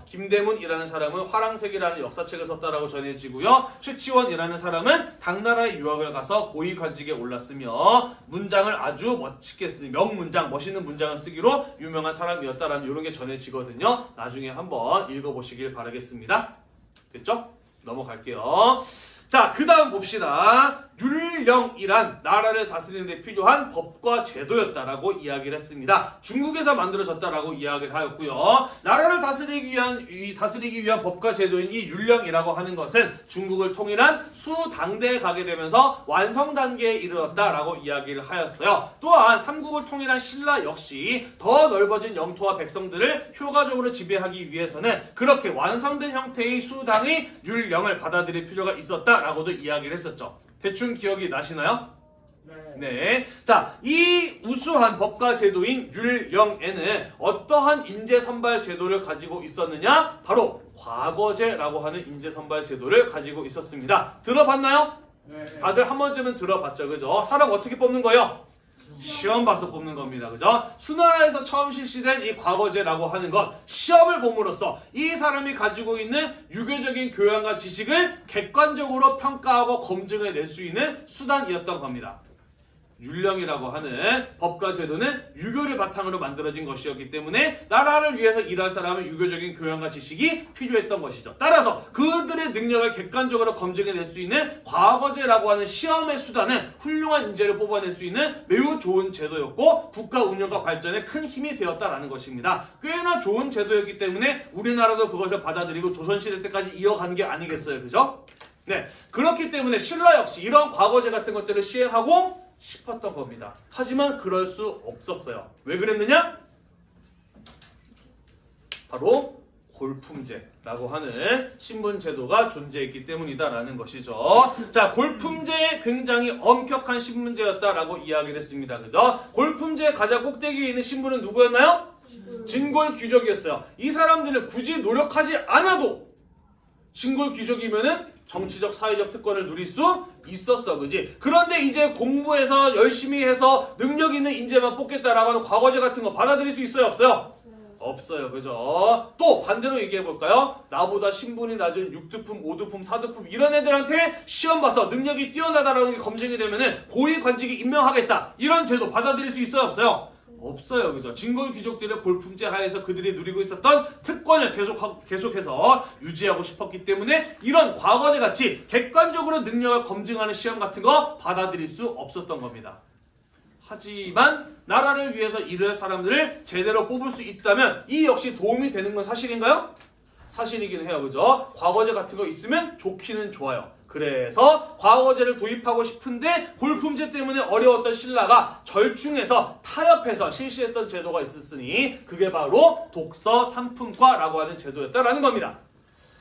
김대문이라는 사람은 화랑색이라는 역사책을 썼다라고 전해지고요. 최치원이라는 사람은 당나라의 유학을 가서 고위관직에 올랐으며 문장을 아주 멋지게 쓰, 명문장, 멋있는 문장을 쓰기로 유명한 사람이었다라는 이런 게 전해지거든요. 나중에 한번 읽어보시길 바라겠습니다. 됐죠? 넘어갈게요. 자, 그 다음 봅시다. 율령이란 나라를 다스리는 데 필요한 법과 제도였다라고 이야기를 했습니다. 중국에서 만들어졌다라고 이야기를 하였고요. 나라를 다스리기 위한 법과 제도인 이 율령이라고 하는 것은 중국을 통일한 수당대에 가게 되면서 완성 단계에 이르렀다라고 이야기를 하였어요. 또한 삼국을 통일한 신라 역시 더 넓어진 영토와 백성들을 효과적으로 지배하기 위해서는 그렇게 완성된 형태의 수당의 율령을 받아들일 필요가 있었다라고도 이야기를 했었죠. 대충 기억이 나시나요? 네. 자, 이 우수한 법과 제도인 율령에는 어떠한 인재 선발 제도를 가지고 있었느냐? 바로 과거제라고 하는 인재 선발 제도를 가지고 있었습니다. 들어봤나요? 네. 다들 한 번쯤은 들어봤죠, 그죠? 사람 어떻게 뽑는 거예요? 시험 봐서 뽑는 겁니다. 그죠? 수나라에서 처음 실시된 이 과거제라고 하는 것, 시험을 봄으로써 이 사람이 가지고 있는 유교적인 교양과 지식을 객관적으로 평가하고 검증해낼 수 있는 수단이었던 겁니다. 율령이라고 하는 법과 제도는 유교를 바탕으로 만들어진 것이었기 때문에 나라를 위해서 일할 사람은 유교적인 교양과 지식이 필요했던 것이죠. 따라서 그들의 능력을 객관적으로 검증해낼 수 있는 과거제라고 하는 시험의 수단은 훌륭한 인재를 뽑아낼 수 있는 매우 좋은 제도였고 국가 운영과 발전에 큰 힘이 되었다라는 것입니다. 꽤나 좋은 제도였기 때문에 우리나라도 그것을 받아들이고 조선시대 때까지 이어간 게 아니겠어요. 그죠? 네, 그렇기 때문에 신라 역시 이런 과거제 같은 것들을 시행하고 싶었던 겁니다. 하지만 그럴 수 없었어요. 왜 그랬느냐? 바로 골품제라고 하는 신분 제도가 존재했기 때문이다라는 것이죠. 자, 골품제 굉장히 엄격한 신분제였다라고 이야기를 했습니다. 그죠? 골품제 가장 꼭대기에 있는 신분은 누구였나요? 진골 귀족이었어요. 이 사람들은 굳이 노력하지 않아도 진골 귀족이면은 정치적 사회적 특권을 누릴 수 있었어, 그지? 그런데 이제 공부해서 열심히 해서 능력 있는 인재만 뽑겠다라고 하는 과거제 같은 거 받아들일 수 있어요, 없어요? 없어요, 그죠? 또 반대로 얘기해 볼까요? 나보다 신분이 낮은 6두품, 5두품, 4두품 이런 애들한테 시험 봐서 능력이 뛰어나다라는 게 검증이 되면은 고위 관직이 임명하겠다, 이런 제도 받아들일 수 있어요, 없어요? 없어요, 그죠? 진골 귀족들의 골품제 하에서 그들이 누리고 있었던 특권을 계속해서 유지하고 싶었기 때문에 이런 과거제 같이 객관적으로 능력을 검증하는 시험 같은 거 받아들일 수 없었던 겁니다. 하지만 나라를 위해서 일할 사람들을 제대로 뽑을 수 있다면 이 역시 도움이 되는 건 사실인가요? 사실이긴 해요, 그죠? 과거제 같은 거 있으면 좋기는 좋아요. 그래서 과거제를 도입하고 싶은데 골품제 때문에 어려웠던 신라가 절충해서 타협해서 실시했던 제도가 있었으니 그게 바로 독서 삼품과라고 하는 제도였다라는 겁니다.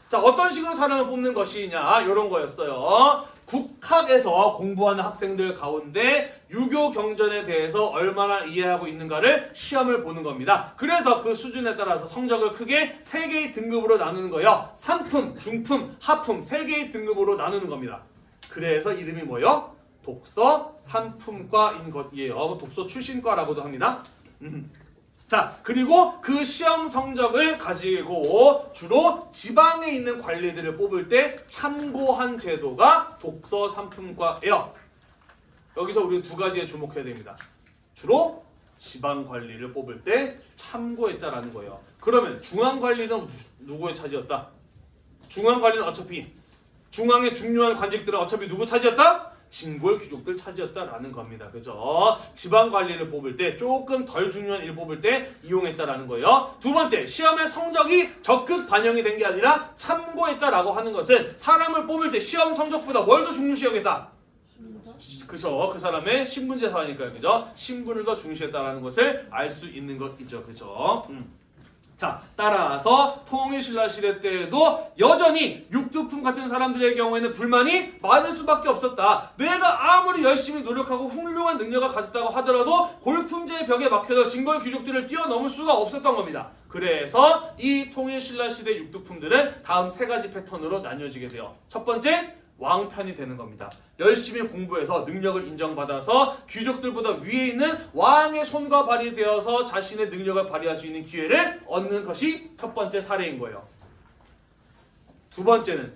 자, 어떤 식으로 사람을 뽑는 것이냐, 이런 거였어요. 국학에서 공부하는 학생들 가운데 유교 경전에 대해서 얼마나 이해하고 있는가를 시험을 보는 겁니다. 그래서 그 수준에 따라서 성적을 크게 3개의 등급으로 나누는 거예요. 상품, 중품, 하품 3개의 등급으로 나누는 겁니다. 그래서 이름이 뭐예요? 독서 삼품과인 것이에요. 독서 출신과라고도 합니다. 자, 그리고 그 시험 성적을 가지고 주로 지방에 있는 관리들을 뽑을 때 참고한 제도가 독서 삼품과예요. 여기서 우리는 2가지에 주목해야 됩니다. 주로 지방 관리를 뽑을 때 참고했다라는 거예요. 그러면 중앙 관리는 누구의 차지였다? 중앙 관리는 어차피 중앙의 중요한 관직들은 어차피 누구 차지였다? 진골 귀족들 차지였다라는 겁니다. 그죠? 지방 관리를 뽑을 때 조금 덜 중요한 일 뽑을 때 이용했다라는 거예요. 2번째, 시험의 성적이 적극 반영이 된 게 아니라 참고했다라고 하는 것은 사람을 뽑을 때 시험 성적보다 뭘 더 중요시 여겼다? 그죠? 그 사람의 신분제 사회니까요. 그죠? 신분을 더 중시했다라는 것을 알 수 있는 것이죠. 그죠? 자, 따라서 통일신라 시대 때에도 여전히 육두품 같은 사람들의 경우에는 불만이 많을 수밖에 없었다. 내가 아무리 열심히 노력하고 훌륭한 능력을 가졌다고 하더라도 골품제의 벽에 막혀서 진골 귀족들을 뛰어넘을 수가 없었던 겁니다. 그래서 이 통일신라 시대 육두품들은 다음 3가지 패턴으로 나뉘어지게 돼요. 첫 번째, 왕편이 되는 겁니다. 열심히 공부해서 능력을 인정받아서 귀족들보다 위에 있는 왕의 손과 발이 되어서 자신의 능력을 발휘할 수 있는 기회를 얻는 것이 첫 번째 사례인 거예요. 2번째는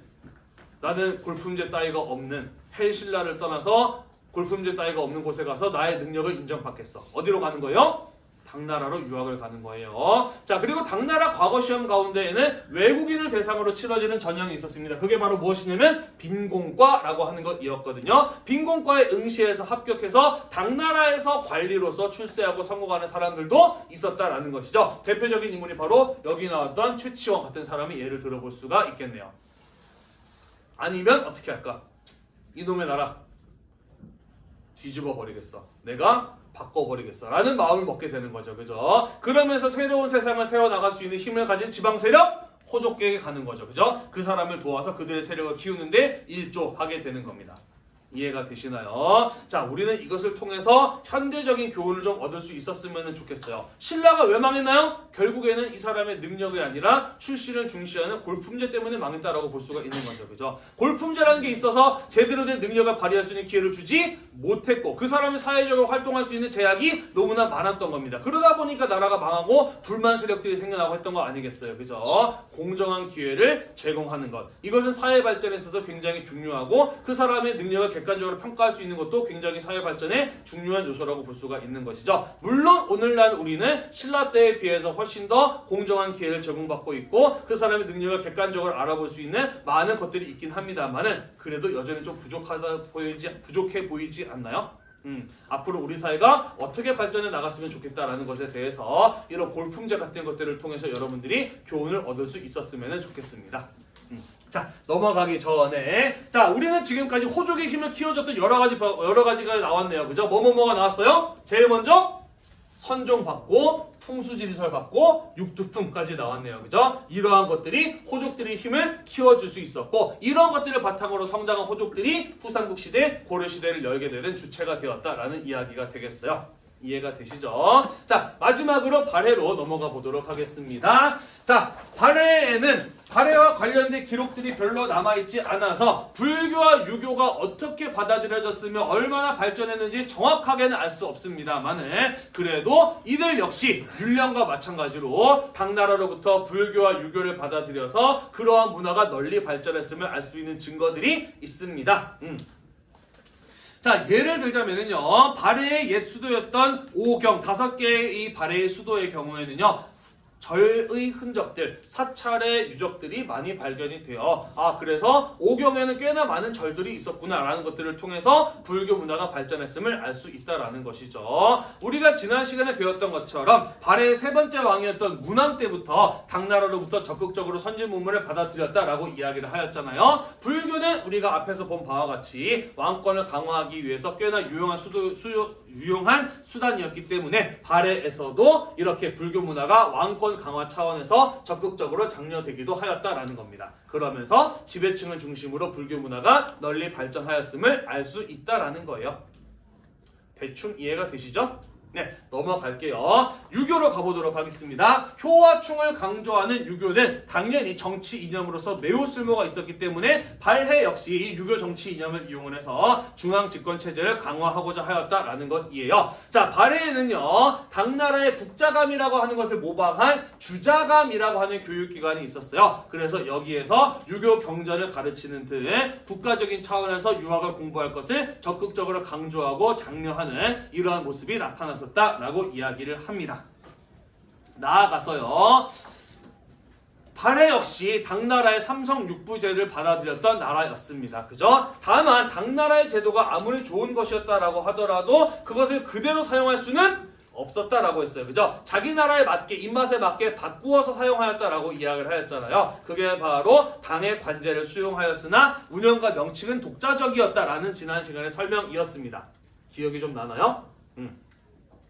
나는 골품제 따위가 없는 헬신라를 떠나서 골품제 따위가 없는 곳에 가서 나의 능력을 인정받겠어. 어디로 가는 거예요? 당나라로 유학을 가는 거예요. 자, 그리고 당나라 과거 시험 가운데에는 외국인을 대상으로 치러지는 전형이 있었습니다. 그게 바로 무엇이냐면 빈공과라고 하는 것이었거든요. 빈공과에 응시해서 합격해서 당나라에서 관리로서 출세하고 성공하는 사람들도 있었다라는 것이죠. 대표적인 인물이 바로 여기 나왔던 최치원 같은 사람이 예를 들어볼 수가 있겠네요. 아니면 어떻게 할까? 이놈의 나라 뒤집어 버리겠어. 내가 바꿔버리겠어. 라는 마음을 먹게 되는 거죠. 그죠? 그러면서 새로운 세상을 세워나갈 수 있는 힘을 가진 지방 세력? 호족에게 가는 거죠. 그죠? 그 사람을 도와서 그들의 세력을 키우는데 일조하게 되는 겁니다. 이해가 되시나요? 자, 우리는 이것을 통해서 현대적인 교훈을 좀 얻을 수 있었으면 좋겠어요. 신라가 왜 망했나요? 결국에는 이 사람의 능력이 아니라 출신을 중시하는 골품제 때문에 망했다라고 볼 수가 있는 거죠. 그죠? 골품제라는 게 있어서 제대로 된 능력을 발휘할 수 있는 기회를 주지 못했고 그 사람이 사회적으로 활동할 수 있는 제약이 너무나 많았던 겁니다. 그러다 보니까 나라가 망하고 불만 세력들이 생겨나고 했던 거 아니겠어요. 그죠? 공정한 기회를 제공하는 것. 이것은 사회 발전에 있어서 굉장히 중요하고 그 사람의 능력을 객관적으로 평가할 수 있는 것도 굉장히 사회 발전에 중요한 요소라고 볼 수가 있는 것이죠. 물론 오늘날 우리는 신라 때에 비해서 훨씬 더 공정한 기회를 제공받고 있고 그 사람의 능력을 객관적으로 알아볼 수 있는 많은 것들이 있긴 합니다만은 그래도 여전히 좀 부족해 보이지 않나요? 앞으로 우리 사회가 어떻게 발전해 나갔으면 좋겠다라는 것에 대해서 이런 골품제 같은 것들을 통해서 여러분들이 교훈을 얻을 수 있었으면 좋겠습니다. 자, 넘어가기 전에 자, 우리는 지금까지 호족의 힘을 키워줬던 여러 가지가 나왔네요. 그죠? 뭐가 나왔어요? 제일 먼저 선종받고 풍수지리설 받고 육두품까지 나왔네요. 그죠? 이러한 것들이 호족들의 힘을 키워줄 수 있었고 이런 것들을 바탕으로 성장한 호족들이 후삼국 시대, 고려 시대를 열게 되는 주체가 되었다라는 이야기가 되겠어요. 이해가 되시죠? 자, 마지막으로 발해로 넘어가 보도록 하겠습니다. 자, 발해와 관련된 기록들이 별로 남아있지 않아서 불교와 유교가 어떻게 받아들여졌으며 얼마나 발전했는지 정확하게는 알 수 없습니다만은 그래도 이들 역시 율령과 마찬가지로 당나라로부터 불교와 유교를 받아들여서 그러한 문화가 널리 발전했음을 알 수 있는 증거들이 있습니다. 자, 예를 들자면은요, 발해의 옛 수도였던 오경, 5개의 이 발해의 수도의 경우에는요, 절의 흔적들, 사찰의 유적들이 많이 발견이 돼요. 그래서 오경에는 꽤나 많은 절들이 있었구나라는 것들을 통해서 불교 문화가 발전했음을 알 수 있다라는 것이죠. 우리가 지난 시간에 배웠던 것처럼 발해의 3번째 왕이었던 문왕 때부터 당나라로부터 적극적으로 선진 문물을 받아들였다라고 이야기를 하였잖아요. 불교는 우리가 앞에서 본 바와 같이 왕권을 강화하기 위해서 꽤나 유용한 수단이었기 때문에 발해에서도 이렇게 불교 문화가 왕권 강화 차원에서 적극적으로 장려되기도 하였다라는 겁니다. 그러면서 지배층을 중심으로 불교 문화가 널리 발전하였음을 알 수 있다라는 거예요. 대충 이해가 되시죠? 네, 넘어갈게요. 유교로 가보도록 하겠습니다. 효와충을 강조하는 유교는 당연히 정치 이념으로서 매우 쓸모가 있었기 때문에 발해 역시 유교 정치 이념을 이용해서 중앙 집권 체제를 강화하고자 하였다라는 것이에요. 자, 발해에는요, 당나라의 국자감이라고 하는 것을 모방한 주자감이라고 하는 교육기관이 있었어요. 그래서 여기에서 유교 경전을 가르치는 등 국가적인 차원에서 유학을 공부할 것을 적극적으로 강조하고 장려하는 이러한 모습이 나타났습니다. 라고 이야기를 합니다. 나아가서요, 발해 역시 당나라의 삼성육부제를 받아들였던 나라였습니다. 그죠? 다만 당나라의 제도가 아무리 좋은 것이었다라고 하더라도 그것을 그대로 사용할 수는 없었다라고 했어요. 그죠? 자기 나라에 맞게, 입맛에 맞게 바꾸어서 사용하였다라고 이야기를 하였잖아요. 그게 바로 당의 관제를 수용하였으나 운영과 명칭은 독자적이었다라는 지난 시간의 설명이었습니다. 기억이 좀 나나요?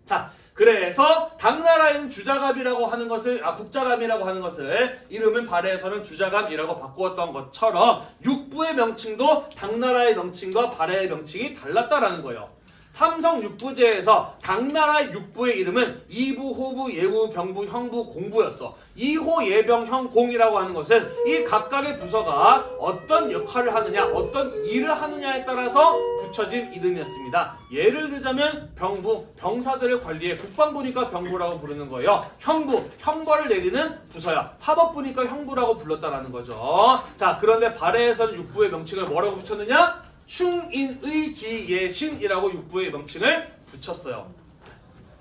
자, 그래서 당나라에는 주자감이라고 하는 것을 국자감이라고 하는 것을 이름은 발해에서는 주자감이라고 바꾸었던 것처럼 육부의 명칭도 당나라의 명칭과 발해의 명칭이 달랐다라는 거예요. 삼성육부제에서 당나라의 육부의 이름은 이부, 호부, 예부, 경부, 형부, 공부였어. 이호, 예병, 형, 공이라고 하는 것은 이 각각의 부서가 어떤 역할을 하느냐, 어떤 일을 하느냐에 따라서 붙여진 이름이었습니다. 예를 들자면 병부, 병사들을 관리해 국방부니까 병부라고 부르는 거예요. 형부, 형벌을 내리는 부서야. 사법부니까 형부라고 불렀다라는 거죠. 자, 그런데 발해에서는 육부의 명칭을 뭐라고 붙였느냐? 충인의지예신이라고 육부의 명칭을 붙였어요.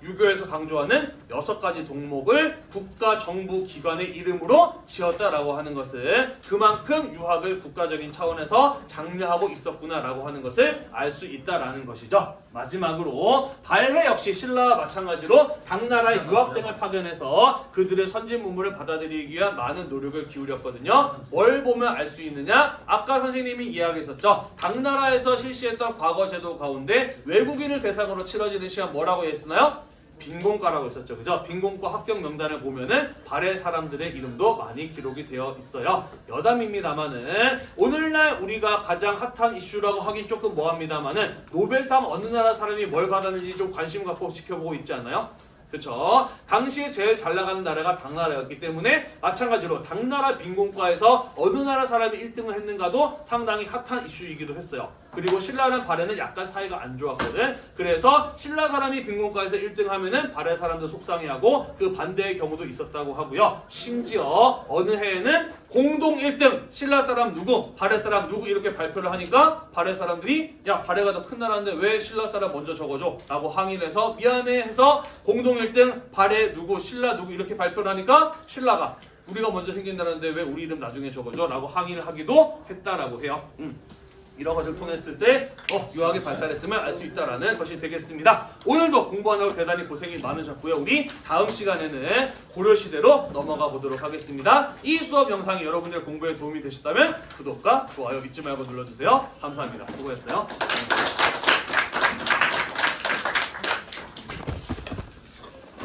유교에서 강조하는 6가지 동목을 국가 정부 기관의 이름으로 지었다라고 하는 것은 그만큼 유학을 국가적인 차원에서 장려하고 있었구나라고 하는 것을 알 수 있다라는 것이죠. 마지막으로 발해 역시 신라와 마찬가지로 당나라의 유학생을 파견해서 그들의 선진 문물을 받아들이기 위한 많은 노력을 기울였거든요. 뭘 보면 알 수 있느냐? 아까 선생님이 이야기했었죠. 당나라에서 실시했던 과거 제도 가운데 외국인을 대상으로 치러지는 시험 뭐라고 했었나요? 빈곤과라고 했었죠. 그죠? 빈곤과 합격 명단을 보면은 발해 사람들의 이름도 많이 기록이 되어 있어요. 여담입니다만은 오늘날 우리가 가장 핫한 이슈라고 하긴 조금 뭐합니다만은 노벨상 어느 나라 사람이 뭘 받았는지 좀 관심 갖고 지켜보고 있지 않나요? 그렇죠. 당시에 제일 잘 나가는 나라가 당나라였기 때문에 마찬가지로 당나라 빈곤과에서 어느 나라 사람이 1등을 했는가도 상당히 핫한 이슈이기도 했어요. 그리고 신라랑 발해는 약간 사이가 안 좋았거든. 그래서 신라 사람이 빈곤과에서 1등 하면은 발해 사람도 속상해하고 그 반대의 경우도 있었다고 하고요. 심지어 어느 해에는 공동 1등 신라 사람 누구, 발해 사람 누구 이렇게 발표를 하니까 발해 사람들이 야 발해가 더 큰 나라인데 왜 신라 사람 먼저 적어줘? 라고 항의를 해서 미안해 해서 공동 1등 발해 누구, 신라 누구 이렇게 발표를 하니까 신라가 우리가 먼저 생긴 나라인데 왜 우리 이름 나중에 적어줘? 라고 항의를 하기도 했다라고 해요. 이런 것을 통했을 때 유학이 발달했음을 알 수 있다라는 것이 되겠습니다. 오늘도 공부하느라고 대단히 고생이 많으셨고요. 우리 다음 시간에는 고려시대로 넘어가 보도록 하겠습니다. 이 수업 영상이 여러분들 공부에 도움이 되셨다면 구독과 좋아요 잊지 말고 눌러주세요. 감사합니다. 수고했어요.